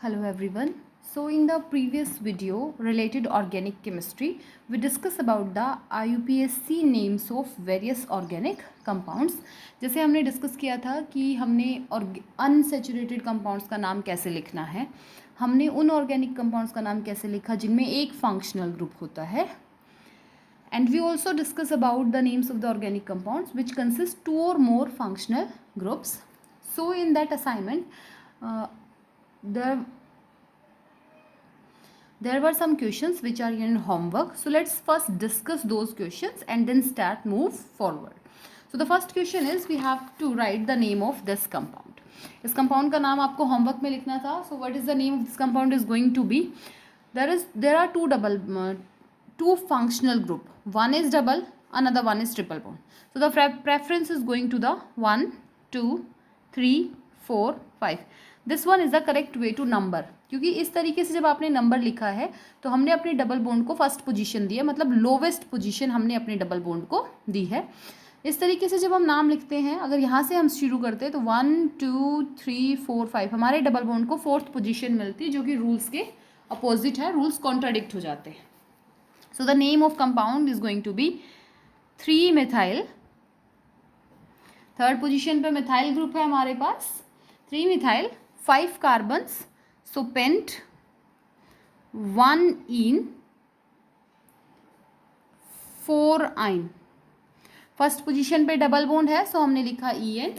Hello everyone. So in the previous video related organic chemistry, we discuss about the IUPAC names of various organic compounds. जैसे हमने discuss किया था कि हमने unsaturated compounds का नाम कैसे लिखना है, हमने उन ऑर्गेनिक कंपाउंड्स का नाम कैसे लिखा जिनमें एक फंक्शनल ग्रुप होता है. And we also discuss about the names of the organic compounds which consist two or more functional groups. So in that assignment, there were some questions which are in homework. So let's first discuss those questions and then move forward. So the first question is we have to write the name of this compound. इस compound का नाम आपको homework में लिखना था. So what is the name of this compound is going to be? There are two functional group. One is double, another one is triple bond. So the preference is going to the 1, 2, 3, 4, 5. This one is the correct way to number, क्योंकि इस तरीके से जब आपने number लिखा है तो हमने अपने डबल बॉन्ड को फर्स्ट पोजीशन दी है, मतलब लोवेस्ट पोजीशन हमने अपने डबल बॉन्ड को दी है. इस तरीके से जब हम नाम लिखते हैं, अगर यहाँ से हम शुरू करते हैं तो 1, 2, 3, 4, 5 हमारे डबल बॉन्ड को फोर्थ पोजीशन मिलती है, जो कि रूल्स के अपोजिट है, रूल्स कॉन्ट्राडिक्ट हो जाते हैं. So the name of compound is going to be 3 methyl. Third position पे मिथाइल ग्रुप है हमारे पास, 3 methyl, 5 carbons, so pent, 1 ene, 4 yne. First position पे डबल बॉन्ड है सो हमने लिखा EN.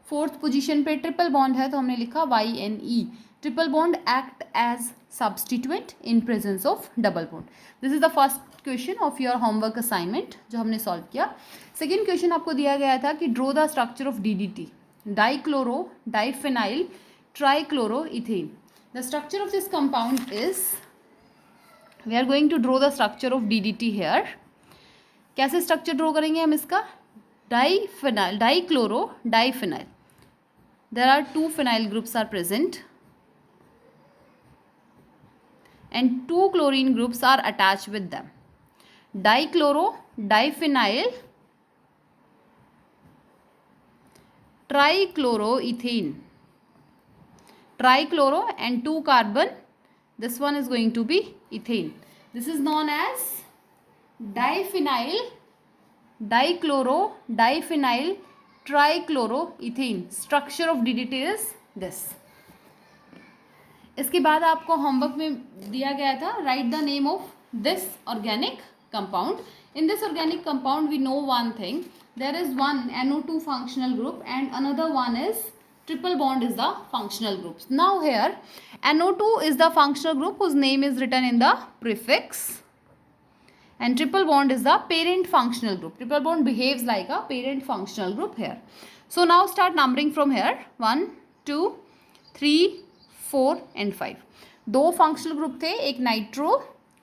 फोर्थ पोजीशन पे ट्रिपल बॉन्ड है तो हमने लिखा YNE. Triple bond act as substituent in presence of double bond. This is the first question of your homework assignment जो हमने सॉल्व किया. सेकेंड क्वेश्चन आपको दिया गया था कि draw the structure of DDT, dichloro diphenyl trichloroethane. The structure of this compound is, we are going to draw the structure of DDT here. कैसे structure draw करेंगे हम इसका? डाइफेनाइल, dichloro डाइफेनाइल. There are 2 phenyl groups are present and 2 chlorine groups are attached with them. Dichloro diphenyl trichloroethane. Trichloro and 2 carbon, this one is going to be ethane. This is known as diphenyl dichloro diphenyl trichloroethane. Structure of DDT is this. इसके बाद आपको homework में दिया गया था, write the name of this organic compound. In this organic compound we know one thing, there is one NO2 functional group and another one is triple bond is the functional groups. Now here NO2 is the functional group whose name is written in the prefix and triple bond is the parent functional group. Triple bond behaves like a parent functional group here. So now start numbering from here, 1, 2, 3, 4 and 5. 2 functional group थे, एक nitro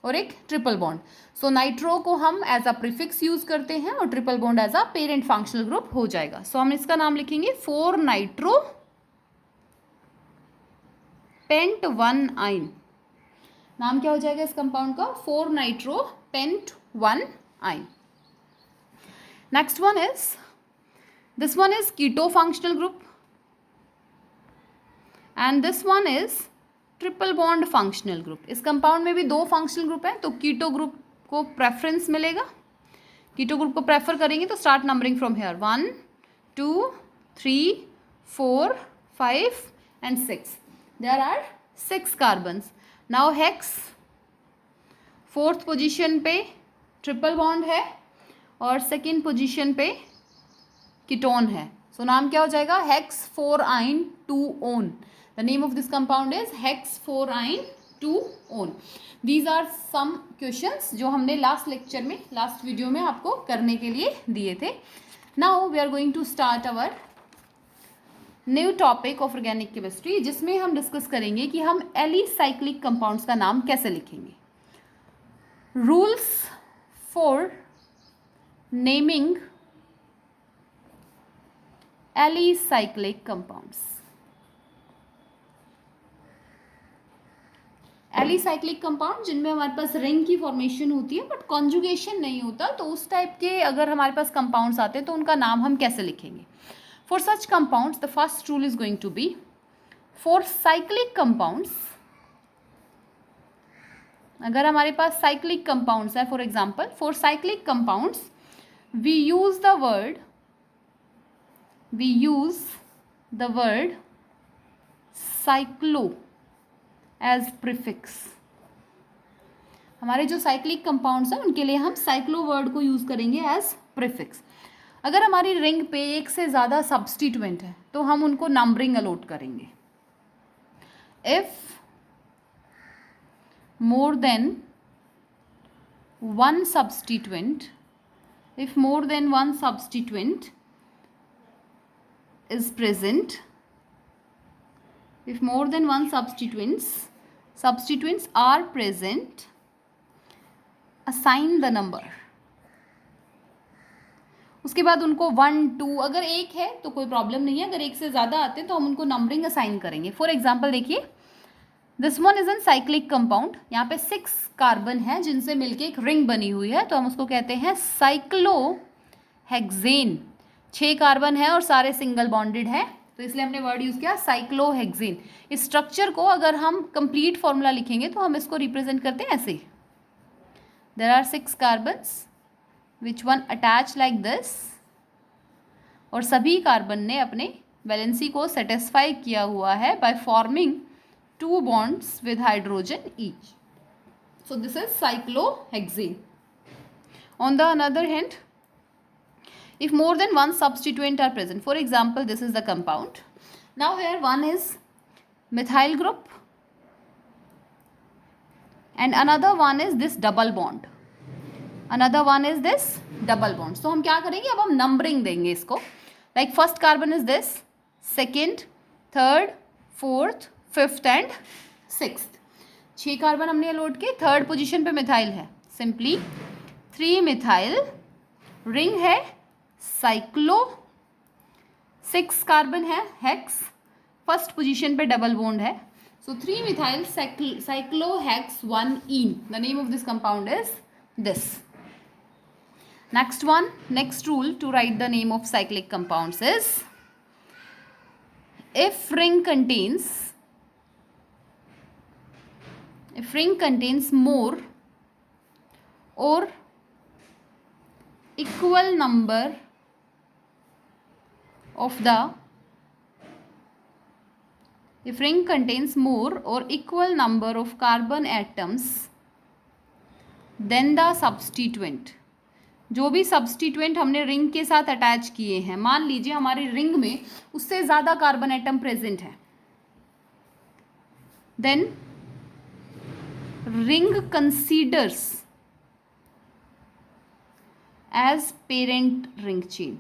और एक triple bond. सो nitro को हम as a prefix use करते हैं और triple bond as a parent functional group हो जाएगा. सो हम इसका नाम लिखेंगे 4 नाइट्रो पेंट 1 आइन. नाम क्या हो जाएगा इस कंपाउंड का? 4 nitro pent 1 yne. Next one is, this one is keto functional group and this one is triple bond functional group. इस कंपाउंड में भी 2 फंक्शनल ग्रुप है तो कीटो ग्रुप को प्रेफरेंस मिलेगा. कीटो ग्रुप को प्रेफर करेंगे तो start numbering from here, 1, 2, 3, 4, 5 and 6. There are 6 carbons. Now hex fourth position पे ट्रिपल बॉन्ड है और सेकेंड पोजीशन पे कीटोन है. सो नाम क्या हो जाएगा? हेक्स 4 आइन 2 own. The name of this compound is hex 4 ine 2 on. These are some questions जो हमने लास्ट लेक्चर में, लास्ट वीडियो में आपको करने के लिए दिए थे. Now we are going to start our new topic of organic chemistry, जिसमें हम डिस्कस करेंगे कि हम एलिसाइक्लिक कंपाउंड्स का नाम कैसे लिखेंगे. Rules for naming alicyclic compounds. Alicyclic compound जिनमें हमारे पास रिंग की फॉर्मेशन होती है बट कॉन्जुगेशन नहीं होता, तो उस टाइप के अगर हमारे पास कंपाउंड्स आते हैं तो उनका नाम हम कैसे लिखेंगे. For such compounds the first rule is going to be for cyclic compounds, अगर हमारे पास साइक्लिक कंपाउंड्स है, for example for cyclic compounds we use the word cyclo as prefix. हमारे जो साइक्लिक कंपाउंड्स हैं उनके लिए हम साइक्लो वर्ड को यूज करेंगे एज प्रीफिक्स। अगर हमारी रिंग पे एक से ज़्यादा सब्स्टिट्यूएंट है तो हम उनको नंबरिंग अलॉट करेंगे। If more than one substituent is present, if more than one substituents are present, assign the number। उसके बाद उनको 1 2, अगर एक है तो कोई प्रॉब्लम नहीं है, अगर एक से ज़्यादा आते हैं तो हम उनको नंबरिंग असाइन करेंगे। फॉर एग्जाम्पल देखिए, this one is an cyclic compound, यहाँ पे 6 कार्बन है जिनसे मिलके एक रिंग बनी हुई है, तो हम उसको कहते हैं साइक्लोहेक्सेन। 6 कार्बन है और सारे सिंगल बॉन्डेड है, तो इसलिए हमने वर्ड यूज किया साइक्लोहेक्सेन। इस स्ट्रक्चर को अगर हम कंप्लीट फॉर्मूला लिखेंगे तो हम इसको रिप्रेजेंट करते हैं ऐसे, there are 6 carbons which one attach like this, और सभी कार्बन ने अपने वैलेंसी को सेटिस्फाई किया हुआ है by forming 2 bonds with hydrogen each. So this is cyclohexane. On the other hand, if more than one substituent are present, for example this is the compound, now here one is methyl group and another one is this double bond, so हम क्या करेंगे, अब हम numbering देंगे इसको, like first carbon is this, second, third, fourth, 5th and 6th। 6 carbon हमने load के, 3rd position पे मिथाइल है, सिंपली 3 मिथाइल, रिंग है साइक्लो, 6 कार्बन है हेक्स, 1st पोजीशन पे डबल बॉन्ड है, so 3 methyl cyclohex 1-ene। The name of this compound is this. Next rule to write the name of cyclic compounds is, if ring contains more or equal number of carbon atoms then the substituent, जो भी substituent हमने ring के साथ attach किए हैं, मान लीजिए हमारी रिंग में उससे ज़्यादा कार्बन एटम प्रेजेंट है, then ring considers as parent ring chain.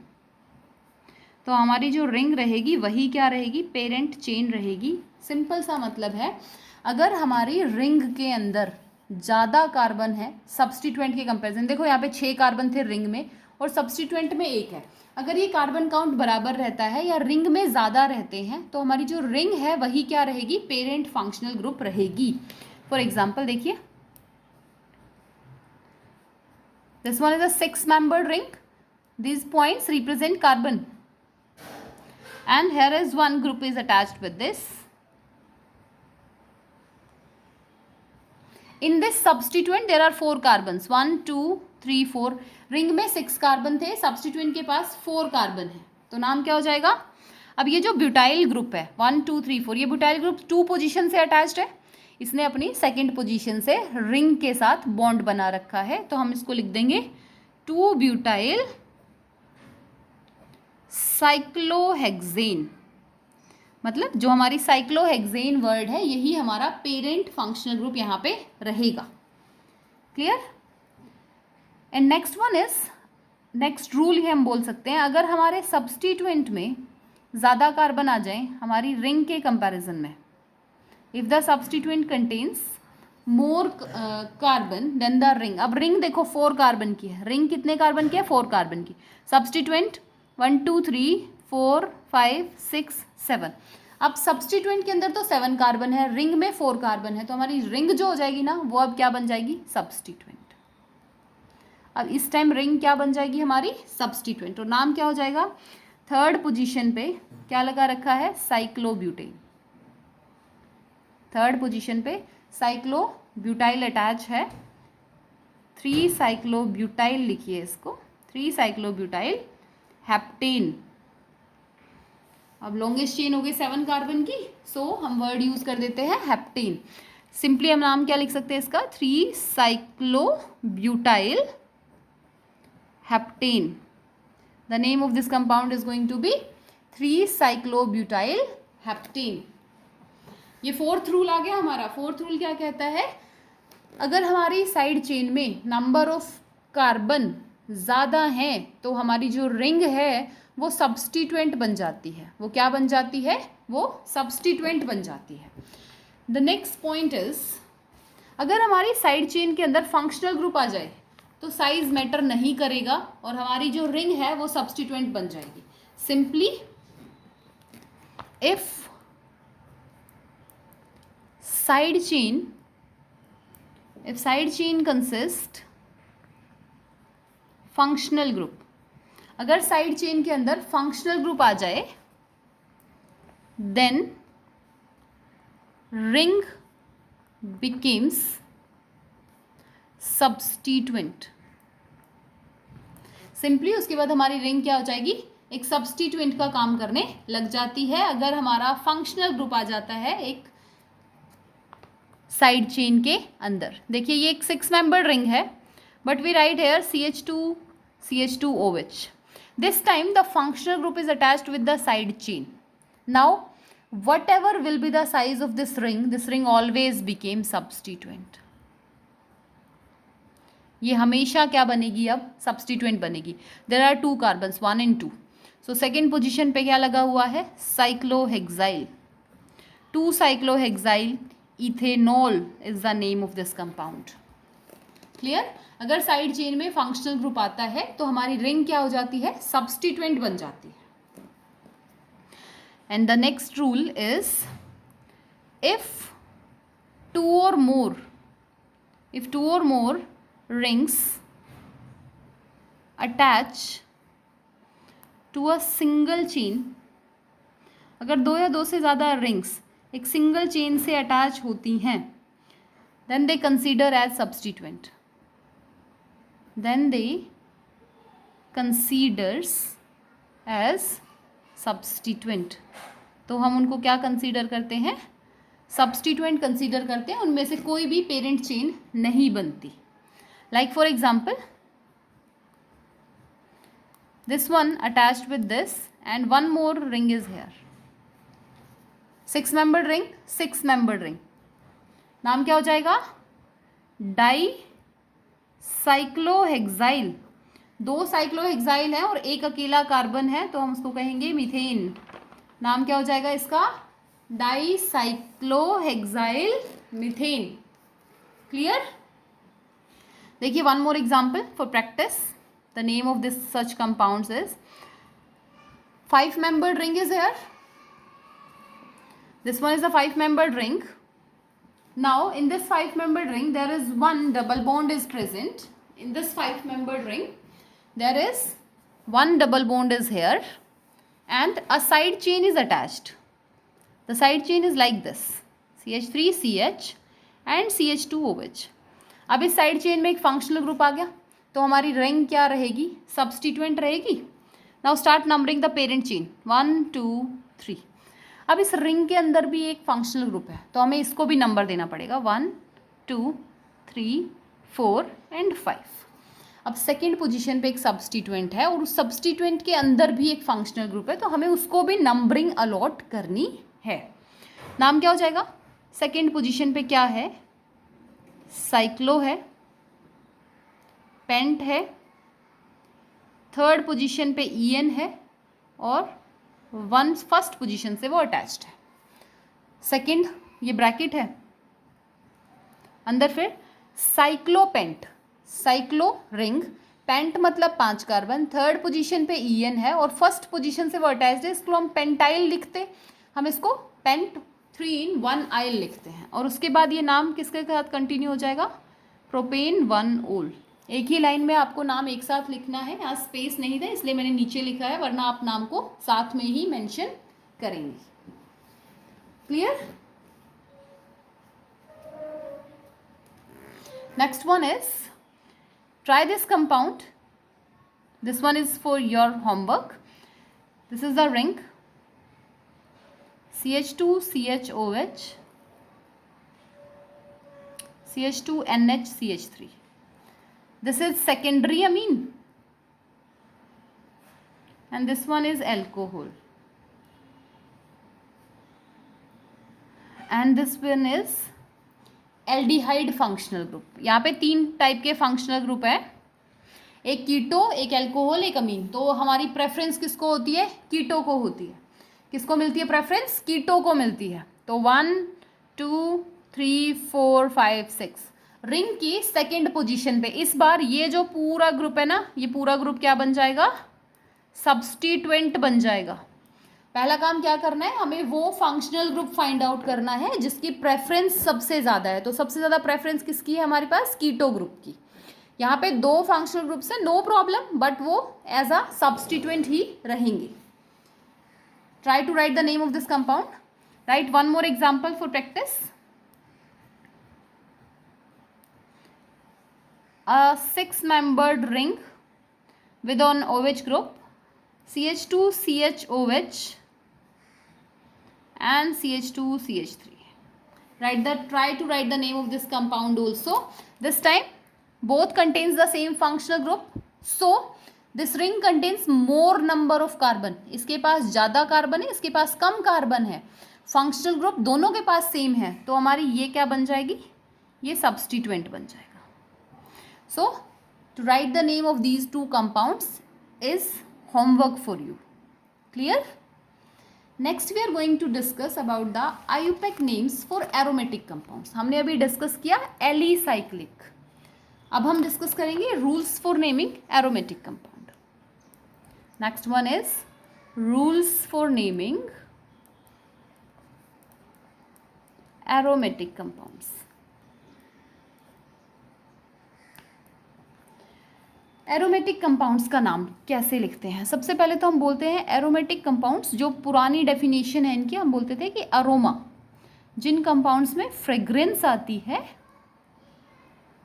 तो हमारी जो रिंग रहेगी वही क्या रहेगी, पेरेंट चेन रहेगी। सिंपल सा मतलब है, अगर हमारी रिंग के अंदर ज़्यादा कार्बन है सब्स्टिट्यूएंट के कंपैरिजन, देखो यहाँ पे 6 कार्बन थे रिंग में और सब्स्टिट्यूएंट में 1 है, अगर ये कार्बन काउंट बराबर रहता है या रिंग में ज़्यादा रहते हैं तो हमारी जो रिंग है वही क्या रहेगी, पेरेंट फंक्शनल ग्रुप रहेगी। फॉर एग्जाम्पल देखिए, this one is a 6-membered ring, these points represent carbon and here is one group is attached with this. In this substituent there are 4 carbons, 1 2 3 4, ring में 6 carbon थे, substituent के पास 4 carbon है, तो नाम क्या हो जाएगा। अब ये जो ब्यूटाइल ग्रुप है 1 2 3 4, ये ब्यूटाइल ग्रुप 2 पोजीशन से अटैच्ड है, इसने अपनी 2nd पोजीशन से रिंग के साथ बॉन्ड बना रखा है, तो हम इसको लिख देंगे 2 ब्यूटाइल साइक्लोहेक्सेन। मतलब जो हमारी साइक्लोहेक्सेन वर्ड है यही हमारा पेरेंट फंक्शनल ग्रुप यहाँ पे रहेगा। Clear. And next one is, next rule ही हम बोल सकते हैं, अगर हमारे सब्स्टिट्यूएंट में ज़्यादा कार्बन आ जाए हमारी रिंग के कंपैरिजन में, if the substituent contains more carbon than the ring. अब रिंग देखो 4 कार्बन की है, रिंग कितने कार्बन की है, 4 कार्बन की, सब्स्टिट्यूएंट 1 2 3 4 5 6 7। अब सब्स्टिट्यूएंट के अंदर तो 7 कार्बन है, रिंग में 4 कार्बन है, तो हमारी रिंग जो हो जाएगी ना वो अब क्या बन जाएगी, सब्स्टिट्यूएंट। अब इस टाइम रिंग क्या बन जाएगी हमारी, सब्स्टिट्यूएंट, और नाम क्या हो जाएगा, 3rd पोजीशन पे क्या लगा रखा है, साइक्लोब्यूटेन। थर्ड पोजीशन पे साइक्लोब्यूटाइल अटैच है, 3 साइक्लोब्यूटाइल लिखिए इसको, 3 साइक्लोब्यूटाइल हेप्टेन। अब लॉन्गेस्ट चेन हो गई 7 कार्बन की, सो हम वर्ड यूज कर देते हैं हेप्टेन। सिंपली हम नाम क्या लिख सकते हैं इसका, 3 cyclobutyl heptane. The name of this compound is going to be 3 cyclobutyl heptane. ये फोर्थ रूल आ गया हमारा। फोर्थ रूल क्या कहता है, अगर हमारी साइड चेन में नंबर ऑफ कार्बन ज़्यादा हैं तो हमारी जो रिंग है वो सब्स्टिट्यूएंट बन जाती है। वो क्या बन जाती है, वो सब्स्टिट्यूएंट बन जाती है। द नेक्स्ट पॉइंट इज, अगर हमारी साइड चेन के अंदर फंक्शनल ग्रुप आ जाए तो साइज मैटर नहीं करेगा और हमारी जो रिंग है वो सब्स्टिट्यूएंट बन जाएगी। Simply if side chain consist functional group, अगर साइड चेन के अंदर फंक्शनल ग्रुप आ जाए then ring becomes substituent. Simply उसके बाद हमारी रिंग क्या हो जाएगी, एक सब्स्टिट्यूएंट का काम करने लग जाती है अगर हमारा फंक्शनल ग्रुप आ जाता है एक साइड चेन के अंदर। देखिए ये एक 6 मेंबर रिंग है, but we write here CH2OH. This time the functional group is attached with the side chain. Now whatever will be the size of this ring always became substituent. ये हमेशा क्या बनेगी, अब सब्स्टिट्यूएंट बनेगी। There are 2 carbons 1 and 2. So second position पे क्या लगा हुआ है, cyclohexyl. 2 cyclohexyl ethanol is the name of this compound. Clear. अगर साइड चेन में फंक्शनल ग्रुप आता है तो हमारी रिंग क्या हो जाती है, सब्स्टिट्यूएंट बन जाती है। And the next rule is, if two और more rings attach to a single chain, अगर 2 या 2 से ज़्यादा रिंग्स एक सिंगल चेन से अटैच होती हैं, then they consider as substituent. तो हम उनको क्या कंसीडर करते हैं, सब्स्टिट्यूएंट कंसीडर करते हैं। उनमें से कोई भी पेरेंट चेन नहीं बनती। Like for example this one attached with this and 1 more ring is here, 6 membered ring, नाम क्या हो जाएगा, डाई साइक्लोहेक्साइल। 2 साइक्लोहेक्साइल है और एक अकेला कार्बन है तो हम उसको कहेंगे मीथेन। नाम क्या हो जाएगा इसका, डाई साइक्लोहेक्साइल मीथेन। क्लियर। देखिए 1 मोर example for practice. The name of this such compounds is 5 membered ring is here. This one is a 5-membered ring. Now in this 5-membered ring there is one double bond is present. In this 5-membered ring there is one double bond is here and a side chain is attached. The side chain is like this, CH3CH and CH2OH. अब इस side chain में एक functional group आ गया तो हमारी ring क्या रहेगी, substituent रहेगी। Now start numbering the parent chain 1 2 3। अब इस रिंग के अंदर भी एक फंक्शनल ग्रुप है तो हमें इसको भी नंबर देना पड़ेगा 1 2 3 4 एंड 5। अब सेकेंड पोजीशन पे एक सब्स्टिट्यूएंट है और उस सब्स्टिट्यूएंट के अंदर भी एक फंक्शनल ग्रुप है तो हमें उसको भी नंबरिंग अलॉट करनी है। नाम क्या हो जाएगा, सेकेंड पोजीशन पे क्या है, साइक्लो है, पेंट है, थर्ड पोजीशन पे ईएन है और फर्स्ट पोजीशन से वो अटैच्ड है। सेकंड ये ब्रैकेट है, अंदर फिर साइक्लोपेंट, साइक्लो रिंग, पेंट मतलब 5 कार्बन, थर्ड पोजीशन पे ईएन है और फर्स्ट पोजीशन से वो अटैच्ड है, इसको हम पेंटाइल लिखते, हम इसको पेंट 3 in 1 आइल लिखते हैं। और उसके बाद ये नाम किसके साथ कंटिन्यू हो जाएगा, प्रोपेन 1 ओल। एक ही लाइन में आपको नाम एक साथ लिखना है, यहाँ स्पेस नहीं था इसलिए मैंने नीचे लिखा है, वरना आप नाम को साथ में ही मेंशन करेंगे। Clear. Next one is, try this compound. This one is for your homework. This is the ring CH2CHOH CH2NHCH3. This is secondary amine and this one is alcohol, and this one is aldehyde functional group. यहाँ पे 3 type के functional group है, एक कीटो, एक alcohol, एक अमीन. तो हमारी preference किसको होती है? कीटो को होती है. किसको मिलती है प्रेफरेंस? कीटो को मिलती है. तो 1 2 3 4 5 6 रिंग की सेकेंड पोजीशन पे. इस बार ये जो पूरा ग्रुप है ना, ये पूरा ग्रुप क्या बन जाएगा? सब्स्टिट्यूएंट बन जाएगा. पहला काम क्या करना है, हमें वो फंक्शनल ग्रुप फाइंड आउट करना है जिसकी प्रेफरेंस सबसे ज़्यादा है. तो सबसे ज़्यादा प्रेफरेंस किसकी है हमारे पास? कीटो ग्रुप की. यहाँ पे 2 फंक्शनल ग्रुप्स है, नो प्रॉब्लम, बट वो एज अ सब्स्टिट्यूएंट ही रहेंगे. Try to write the name of this compound. Write one more example for practice. A 6-membered ring with an OH group, CH2CHOH and CH2CH3. Try to write the name of this compound also. This time both contains the same functional group, so this ring contains more number of carbon. इसके पास ज़्यादा carbon है, इसके पास कम carbon है. Functional group दोनों के पास same है, तो हमारी ये क्या बन जाएगी? ये सब्स्टिट्यूएंट बन जाएगा. So to write the name of these 2 compounds is homework for you. Clear? Next we are going to discuss about the IUPAC names for aromatic compounds. हमने अभी डिस्कस किया एलिसाइक्लिक. अब हम डिस्कस करेंगे rules for naming aromatic compound. Next one is rules for naming aromatic compounds. Aromatic compounds का नाम कैसे लिखते हैं? सबसे पहले तो हम बोलते हैं एरोमेटिक कंपाउंड्स, जो पुरानी डेफिनेशन है इनकी, हम बोलते थे कि अरोमा. जिन कंपाउंड्स में फ्रेग्रेंस आती है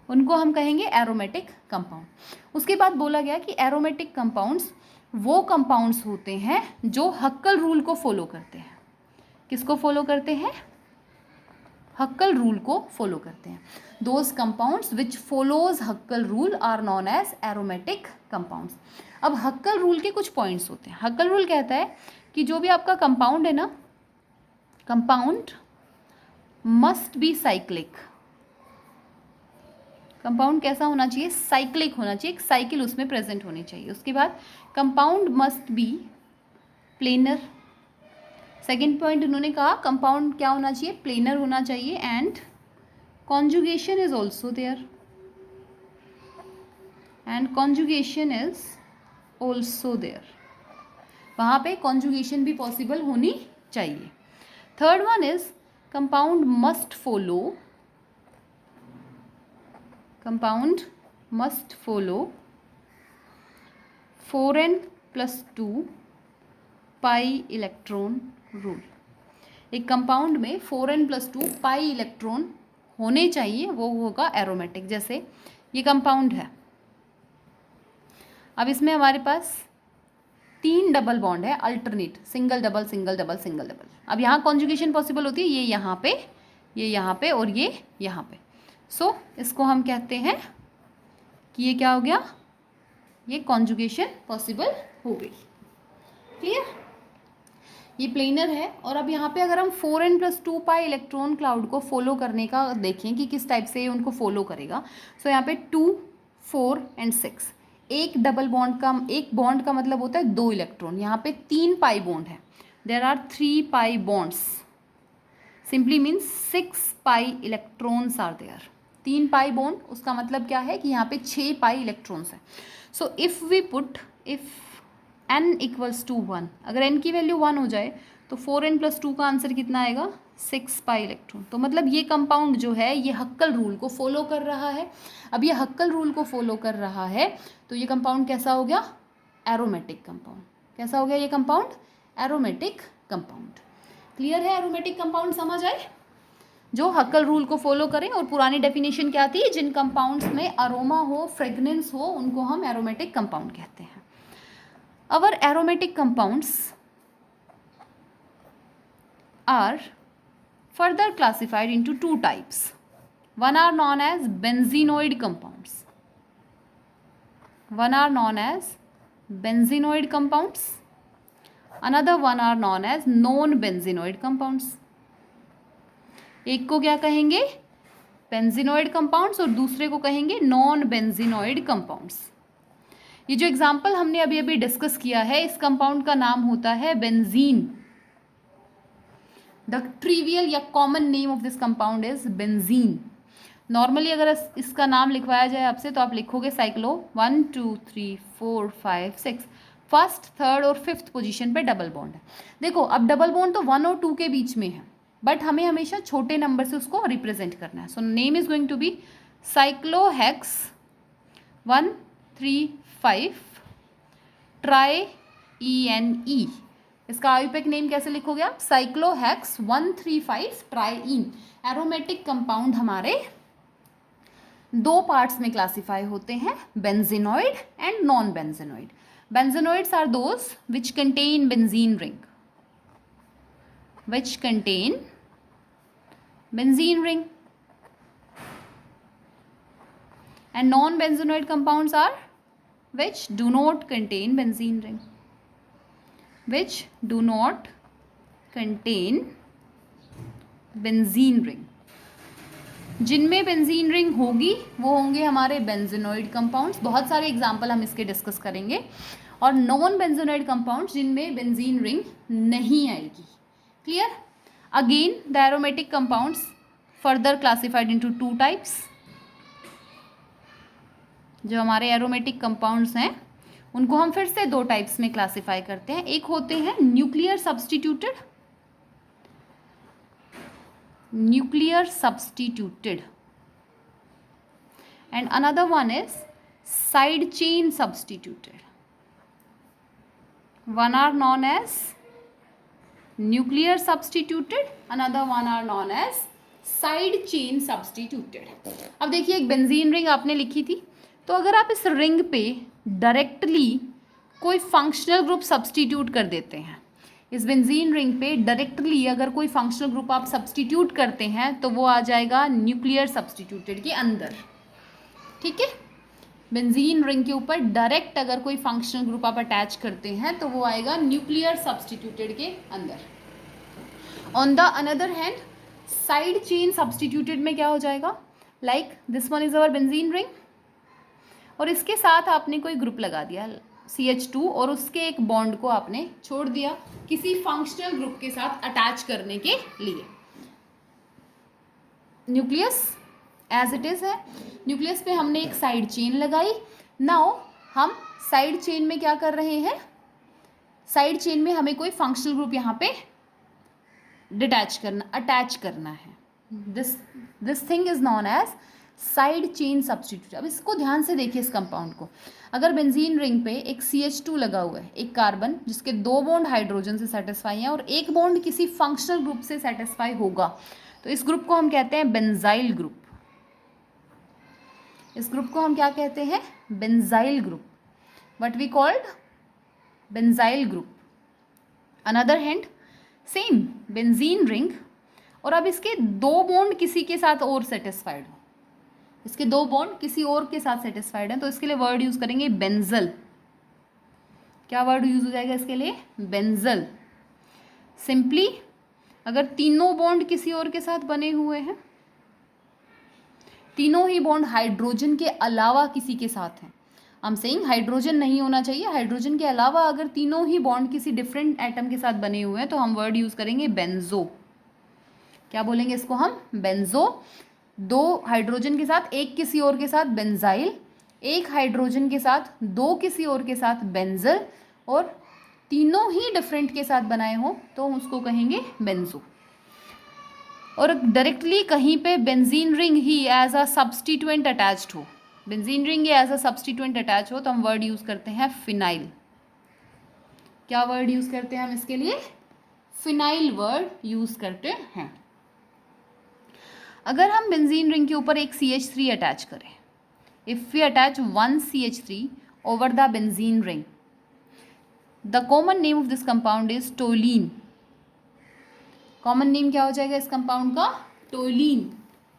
उनको हम कहेंगे एरोमेटिक कंपाउंड. उसके बाद बोला गया कि एरोमेटिक कंपाउंड्स वो कंपाउंड्स होते हैं जो हक्कल रूल को फॉलो करते हैं. किसको फॉलो करते हैं? हक्कल रूल को फॉलो करते हैं. Those compounds which follows Huckel rule are known as aromatic compounds. अब हक्कल रूल के कुछ पॉइंट्स होते हैं. हक्कल रूल कहता है कि जो भी आपका कंपाउंड है ना, compound must B cyclic. Compound कैसा होना चाहिए? साइक्लिक होना चाहिए. एक साइकिल उसमें प्रेजेंट होनी चाहिए. उसके बाद compound must be planar. Second point उन्होंने कहा कंपाउंड क्या होना चाहिए? प्लेनर होना चाहिए. And conjugation is also there. And conjugation is also there. वहाँ पे कॉन्जुगेशन भी पॉसिबल होनी चाहिए. Third one is compound must follow. Compound must follow 4n+2 pi electron rule. एक कंपाउंड में 4n+2 पाई इलेक्ट्रॉन होने चाहिए, वो होगा एरोमेटिक. जैसे ये कंपाउंड है, अब इसमें हमारे पास 3 डबल बॉन्ड है alternate, single double single double single double. अब यहाँ कॉन्जुगेशन पॉसिबल होती है, ये यहाँ पे, ये यहाँ पे और ये यहाँ पे. सो इसको हम कहते हैं कि ये क्या हो गया? ये कॉन्जुगेशन पॉसिबल हो गई. क्लियर? ये प्लेनर है. और अब यहाँ पे अगर हम 4n+2 पाई इलेक्ट्रॉन क्लाउड को फॉलो करने का देखें कि किस टाइप से उनको फॉलो करेगा. सो यहाँ पे 2 4 एंड 6 एक डबल बॉन्ड का, एक बॉन्ड का मतलब होता है 2 इलेक्ट्रॉन. यहाँ पे 3 पाई बॉन्ड है. There are 3 pi bonds. Simply means 6 pi electrons are there. 3 pi bond, उसका मतलब क्या है कि यहाँ पे 6 पाई इलेक्ट्रॉन्स है. So if we put, if n = 1, अगर n की वैल्यू 1 हो जाए तो 4n+2 का आंसर कितना आएगा? 6 पाई इलेक्ट्रॉन. तो मतलब ये कंपाउंड जो है ये हक्कल रूल को फॉलो कर रहा है. अब ये हक्कल रूल को फॉलो कर रहा है तो ये कंपाउंड कैसा हो गया? Aromatic compound. कैसा हो गया ये कंपाउंड? Aromatic compound. क्लियर है? एरोमेटिक कंपाउंड समझ आए? जो हक्कल रूल को फॉलो करें। और पुरानी डेफिनेशन क्या थी, जिन कंपाउंड्स में अरोमा हो, फ्रेगनेंस हो, उनको हम एरोमेटिक कंपाउंड कहते हैं। Our aromatic compounds are further classified into two types. One are known as benzenoid compounds. One are known as benzenoid compounds. Another one are known as non-benzenoid compounds. एक को क्या कहेंगे, benzenoid compounds, और दूसरे को कहेंगे नॉन बेंजीनोइड कंपाउंड्स। ये जो एग्जाम्पल हमने अभी अभी डिस्कस किया है, इस कंपाउंड का नाम होता है बेंजीन। द ट्रिवियल या common name of this compound is benzene. Normally अगर इसका नाम लिखवाया जाए आपसे तो आप लिखोगे साइक्लो 1 2 3 4 5 6, फर्स्ट, थर्ड और फिफ्थ पोजीशन पे डबल बॉन्ड है। देखो अब डबल बॉन्ड तो 1 और 2 के बीच में है, बट हमें हमेशा छोटे नंबर से उसको रिप्रेजेंट करना है। So name is going to be cyclohex 1 3 5 tri ENE। इसका आयुपेक नेम कैसे लिखोगे आप, साइक्लोहेक्स 135 ट्राईइन। एरोमेटिक कंपाउंड हमारे दो पार्ट्स में क्लासिफाई होते हैं, benzenoid and non benzenoid. Benzenoids are those which contain benzene ring, which contain benzene ring, and non-benzenoid compounds are which do not contain benzene ring, which do not contain benzene ring। जिनमें benzene ring होगी वो होंगे हमारे benzenoid compounds, बहुत सारे example हम इसके discuss करेंगे। और नॉन बेंजीनोइड कंपाउंड्स जिनमें बेंजीन रिंग नहीं आएगी। Clear? Again, the aromatic compounds further classified into two types। जो हमारे एरोमेटिक कंपाउंड्स हैं उनको हम फिर से दो टाइप्स में क्लासिफाई करते हैं। एक होते हैं nuclear substituted, and another one is side chain substituted. One are known as nuclear substituted, another one are known as side chain substituted। अब देखिए एक बेंजीन रिंग आपने लिखी थी, तो अगर आप इस रिंग पे डायरेक्टली कोई फंक्शनल ग्रुप सब्स्टिट्यूट कर देते हैं, इस बेंजीन रिंग पे डायरेक्टली अगर कोई फंक्शनल ग्रुप आप सब्स्टिट्यूट करते हैं तो वो आ जाएगा न्यूक्लियर सब्स्टिट्यूटेड के अंदर। ठीक है, बेंजीन रिंग के ऊपर डायरेक्ट अगर कोई फंक्शनल ग्रुप आप अटैच करते हैं तो वो आएगा न्यूक्लियर सब्स्टिट्यूटेड के अंदर। On the another hand side chain substituted में क्या हो जाएगा, like this one is our benzene ring, और इसके साथ आपने कोई ग्रुप लगा दिया CH2 और उसके एक बॉन्ड को आपने छोड़ दिया किसी फंक्शनल ग्रुप के साथ अटैच करने के लिए। न्यूक्लियस एज इट इज़ है, न्यूक्लियस पे हमने एक साइड चेन लगाई। नाउ हम साइड चेन में क्या कर रहे हैं, साइड चेन में हमें कोई फंक्शनल ग्रुप यहाँ पे अटैच करना है। This thing is known as side chain substitute. अब इसको ध्यान से देखिए इस कंपाउंड को, अगर बेंजीन रिंग पे एक CH2 लगा हुआ है, एक कार्बन जिसके दो बॉन्ड हाइड्रोजन से सेटिस्फाई हैं और एक बॉन्ड किसी फंक्शनल ग्रुप से सेटिस्फाई होगा, तो इस ग्रुप को हम कहते हैं बेंजाइल ग्रुप। इस ग्रुप को हम क्या कहते हैं, benzyl group, what we called benzyl group. Another hand same benzene ring, और अब इसके दो बॉन्ड किसी के साथ और सेटिस्फाइड हो, इसके दो बॉन्ड किसी और के साथ सेटिस्फाइड हैं, तो इसके लिए वर्ड यूज करेंगे बेंजल। क्या वर्ड यूज हो जाएगा इसके लिए, बेंजल। सिंपली अगर तीनों बॉन्ड किसी और के साथ बने हुए हैं, तीनों ही बॉन्ड हाइड्रोजन के अलावा किसी के साथ हैं, आई एम सेइंग हाइड्रोजन नहीं होना चाहिए, हाइड्रोजन के अलावा अगर तीनों ही बॉन्ड किसी डिफरेंट एटम के साथ बने हुए हैं तो हम वर्ड यूज करेंगे बेंजो। क्या बोलेंगे इसको हम, बेंजो। दो हाइड्रोजन के साथ एक किसी और के साथ बेंजाइल, एक हाइड्रोजन के साथ दो किसी और के साथ बेंजल, और तीनों ही डिफरेंट के साथ बनाए हो तो उसको कहेंगे बेंजो। और डायरेक्टली कहीं पे बेंजीन रिंग ही एज अ सब्स्टिट्यूएंट अटैच्ड हो, बेंजीन रिंग ही एज अ सब्स्टिट्यूएंट अटैच हो, तो हम वर्ड यूज करते हैं फिनाइल। क्या वर्ड यूज करते हैं हम इसके लिए, फिनाइल वर्ड यूज करते हैं। अगर हम बेंजीन रिंग के ऊपर एक CH3 अटैच करें, if we attach 1 CH3 over the benzene ring, the common name of this compound is toluene. Common name क्या हो जाएगा इस कंपाउंड का? टोलीन.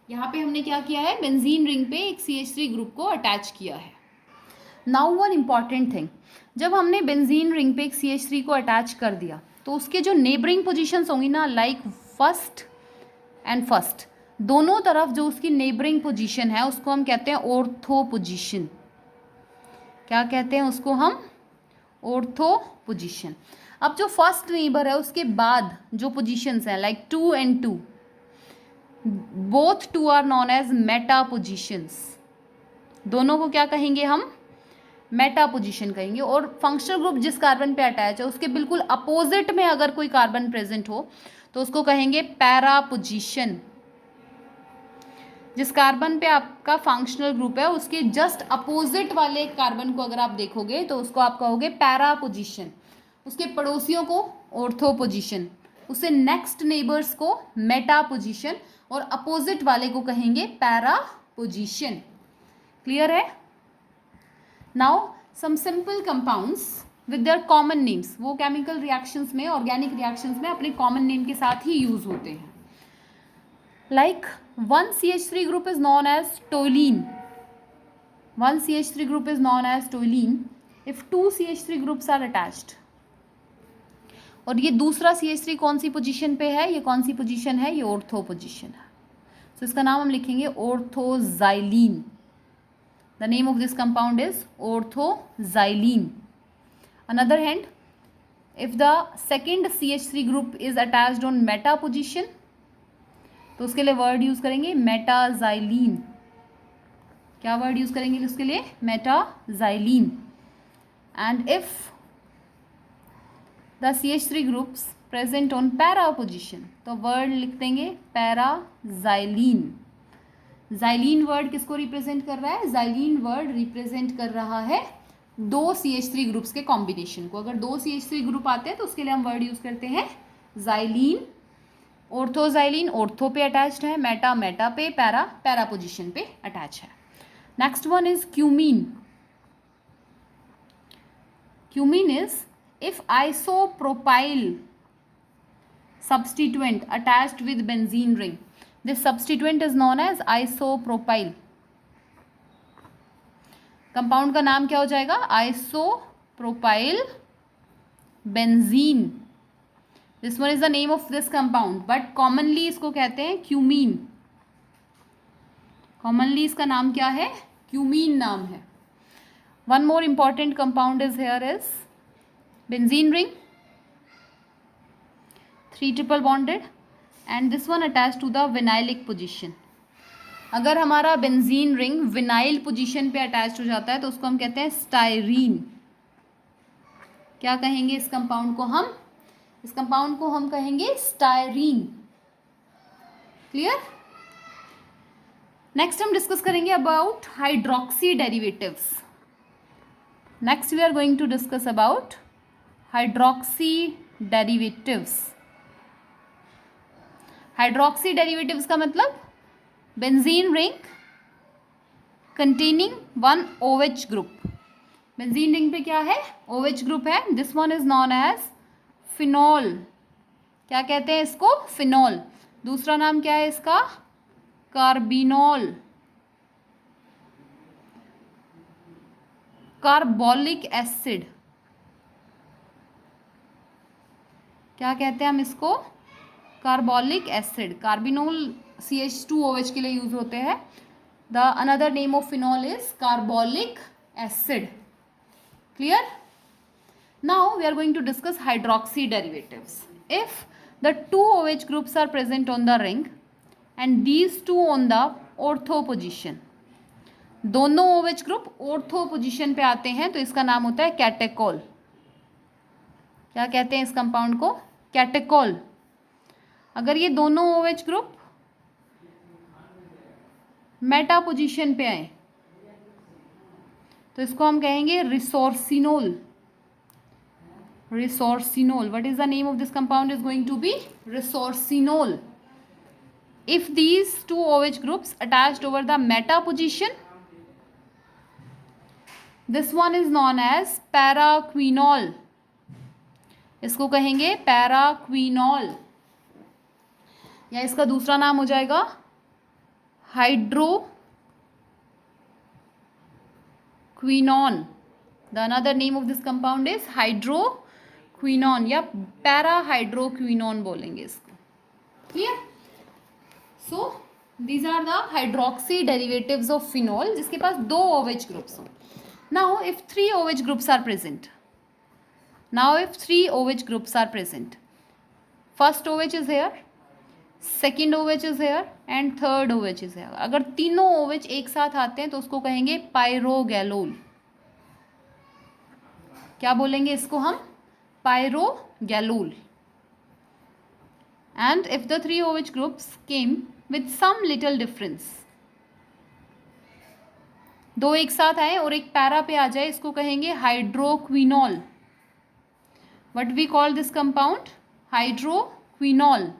यहाँ पे हमने क्या किया है? बेंजीन रिंग पे एक CH3 ग्रुप को अटैच किया है. नाउ वन इम्पॉर्टेंट थिंग, जब हमने बेंजीन रिंग पे एक CH3 को अटैच कर दिया तो उसके जो नेबरिंग पोजीशंस होंगी ना, लाइक फर्स्ट एंड फर्स्ट, दोनों तरफ जो उसकी नेबरिंग पोजीशन है उसको हम कहते हैं ऑर्थो पोजीशन. क्या कहते हैं उसको हम? Ortho position. अब जो फर्स्ट नेबर है उसके बाद जो पोजीशंस हैं like 2 and 2, both 2 are known as meta positions. दोनों को क्या कहेंगे हम? मेटा पोजीशन कहेंगे. और फंक्शनल ग्रुप जिस कार्बन पे अटैच है उसके बिल्कुल अपोजिट में अगर कोई कार्बन प्रेजेंट हो तो उसको कहेंगे पैरा पोजीशन. जिस कार्बन पे आपका फंक्शनल ग्रुप है उसके जस्ट अपोजिट वाले कार्बन को अगर आप देखोगे तो उसको आप कहोगे पैरा पोजीशन. उसके पड़ोसियों को ऑर्थो पोजीशन, उससे नेक्स्ट नेबर्स को मेटा पोजीशन और अपोजिट वाले को कहेंगे पैरा पोजीशन. क्लियर है? Now some simple compounds with their common names. वो केमिकल रिएक्शंस में, ऑर्गेनिक रिएक्शंस में अपने कॉमन नेम के साथ ही यूज होते हैं. Like 1 CH3 group is known as toluene. 1 CH3 group is known as toluene if 2 CH3 groups are attached. और ये दूसरा CH3 कौन सी पोजीशन पे है? ये कौन सी पोजीशन है? ये ऑर्थो पोजीशन है. सो इसका नाम हम लिखेंगे orthoxylene. The name of this compound is orthoxylene. Another hand, if the second CH3 group is attached on meta position तो उसके लिए वर्ड यूज करेंगे मेटाजाइलीन. क्या वर्ड यूज करेंगे उसके लिए? Metaxylene. And if the CH3 groups present on para position तो word लिख देंगे पैराजाइलीन. जाइलीन वर्ड किसको रिप्रेजेंट कर रहा है? जाइलीन वर्ड रिप्रेजेंट कर रहा है 2 CH3 ग्रुप्स के कॉम्बिनेशन को. अगर 2 CH3 ग्रुप आते हैं तो उसके लिए हम वर्ड यूज करते हैं जाइलीन. ऑर्थोजाइलीन ऑर्थो पे अटैच्ड है, मेटा मेटा पे, पैरा पैरा पोजीशन पे अटैच है. Next one is cumene. Cumene is if isopropyl substituent attached with benzene ring, this substituent is known as isopropyl. Compound का नाम क्या हो जाएगा? isopropyl benzene. this one is the name of this compound but commonly इसको कहते हैं cumene. commonly इसका नाम क्या है? क्यूमीन नाम है. one more important compound is here is benzene ring, 3 triple bonded and this one attached to the vinylic position. अगर हमारा बेंजीन रिंग विनाइल पोजीशन पे अटैच हो जाता है तो उसको हम कहते हैं स्टाइरीन. क्या कहेंगे इस कंपाउंड को हम? इस कंपाउंड को हम कहेंगे स्टाइरीन. क्लियर? नेक्स्ट हम डिस्कस करेंगे about hydroxy derivatives. Next we are going to discuss about hydroxy derivatives. Hydroxy derivatives का मतलब benzene ring containing 1 OH group. Benzene ring पे क्या है? OH ग्रुप है. This one is known as phenol. क्या कहते हैं इसको? फिनॉल. दूसरा नाम क्या है इसका? कार्बिनॉल. Carbolic acid. क्या कहते हैं हम इसको? Carbolic acid. कार्बिनोल CH2OH के लिए यूज होते हैं. The another name of phenol is carbolic acid. Clear? Now we are going to discuss hydroxy derivatives. If the 2 OH groups are present on the ring and these 2 on the ortho position, दोनों OH group ortho position पे आते हैं तो इसका नाम होता है catechol. क्या कहते हैं इस कंपाउंड को? कैटेकोल. अगर ये दोनों OH ग्रुप मेटा पोजीशन पे आए तो इसको हम कहेंगे resorcinol. Resorcinol. What is the name of this compound? Is going to be resorcinol. if these two OH groups attached over the meta position, this one is known as paraquinol. इसको कहेंगे पैराक्विनॉल, या इसका दूसरा नाम हो जाएगा hydroquinone. The another name of this compound is hydroquinone या parahydroquinone बोलेंगे इसको. Clear? So these are the hydroxy derivatives of phenol जिसके पास दो OH ग्रुप्स हों. Now if 3 OH groups are present, first OH is here, second OH is here and third OH is here. अगर तीनों OH एक साथ आते हैं तो उसको कहेंगे पायरोगैलोल. क्या बोलेंगे इसको हम? पायरोगैलोल. And if the 3 OH groups came with some little difference, दो एक साथ आए और एक पैरा पे आ जाए, इसको कहेंगे हाइड्रोक्विनॉल. What we call this compound? Hydroquinol.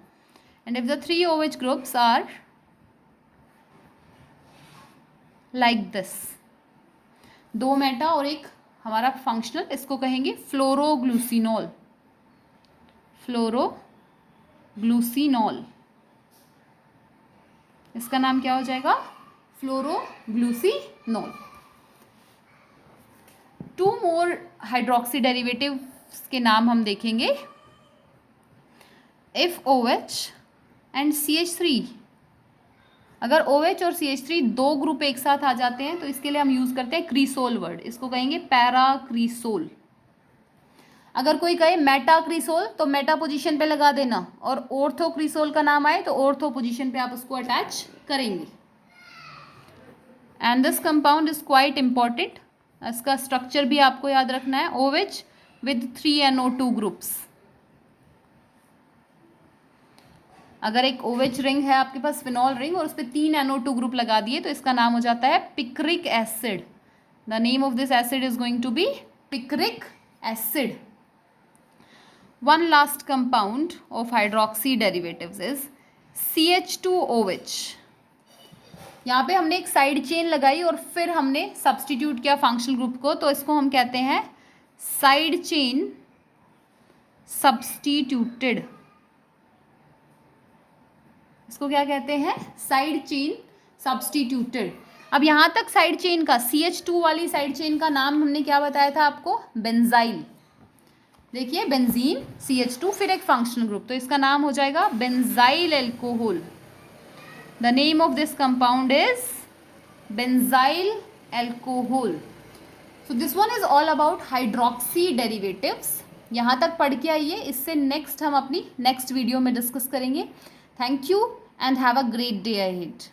And if the 3 OH groups are like this, दो मेटा और एक हमारा फंक्शनल, इसको कहेंगे फ्लोरोग्लूसिनॉल. फ्लोरोग्लूसिनॉल, इसका नाम क्या हो जाएगा? फ्लोरोग्लूसिनॉल. 2 more हाइड्रोक्सी डेरिवेटिव के नाम हम देखेंगे. इफ OH एंड CH3, अगर OH और CH3 दो ग्रुप एक साथ आ जाते हैं तो इसके लिए हम यूज करते हैं क्रीसोल वर्ड. इसको कहेंगे पैराक्रीसोल. अगर कोई कहे मेटाक्रीसोल तो मेटा पोजीशन पे लगा देना, और ऑर्थोक्रीसोल का नाम आए तो ऑर्थो पोजीशन पे आप उसको अटैच करेंगे. And this compound is quite important. इसका स्ट्रक्चर भी आपको याद रखना है. OH with 3 NO2 groups. अगर एक OH रिंग है आपके पास, फिनॉल रिंग, और उस पर 3 NO2 ग्रुप लगा दिए तो इसका नाम हो जाता है picric acid. The name of this acid is going to be picric acid. One last compound of hydroxy derivatives is CH2OH. यहाँ पे हमने एक साइड चेन लगाई और फिर हमने सब्सटीट्यूट किया फंक्शनल ग्रुप को, तो इसको हम कहते हैं साइड चेन सब्सटीट्यूटेड. इसको क्या कहते हैं? Side chain substituted. अब यहाँ तक साइड चेन का, CH2 वाली साइड चेन का नाम हमने क्या बताया था आपको? बेंजाइल. देखिए, बेंजीन, CH2, फिर एक फंक्शनल ग्रुप, तो इसका नाम हो जाएगा benzyl alcohol. The name of this compound is benzyl alcohol. So this one is all about hydroxy derivatives. यहाँ तक पढ़ के आइए, इससे नेक्स्ट हम अपनी नेक्स्ट वीडियो में डिस्कस करेंगे. Thank you and have a great day ahead.